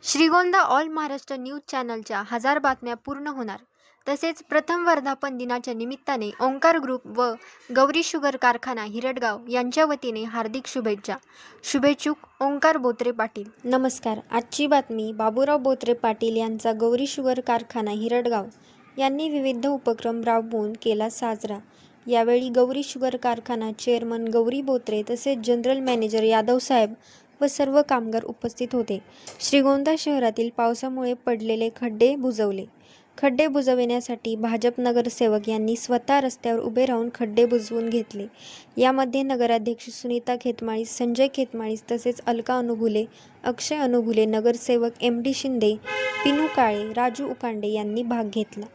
Shrigonda all Maharashtra news चॅनलच्या 1000 बातम्या पूर्ण होणार. तसेच प्रथम वर्धापन दिनाच्या निमित्ताने ओंकार ग्रुप व गौरी शुगर कारखाना हिरडगाव यांच्या वतीने हार्दिक शुभेच्छा. शुभेच्छुक ओंकार बोत्रे पाटील. नमस्कार. आजची बातमी बाबूराव बोत्रे पाटील यांचा गौरी शुगर कारखाना हिरडगाव यांनी विविध उपक्रम राबवून केला साजरा. यावेळी गौरी शुगर कारखाना चेअरमन गौरी बोत्रे तसेच जनरल मॅनेजर यादव साहेब व सर्व कामगार उपस्थित होते. श्रीगोंदा शहरातील पावसामुळे पडलेले खड्डे बुजवले. खड्डे बुजविण्यासाठी भाजप नगरसेवक यांनी स्वतः रस्त्यावर उभे राहून खड्डे बुजवून घेतले. यामध्ये नगराध्यक्ष सुनीता खेतमाळीस, संजय खेतमाळीस तसेच अलका अनुभुले, अक्षय अनुभुले, नगरसेवक MD शिंदे, पिनू काळे, राजू उकांडे यांनी भाग घेतला.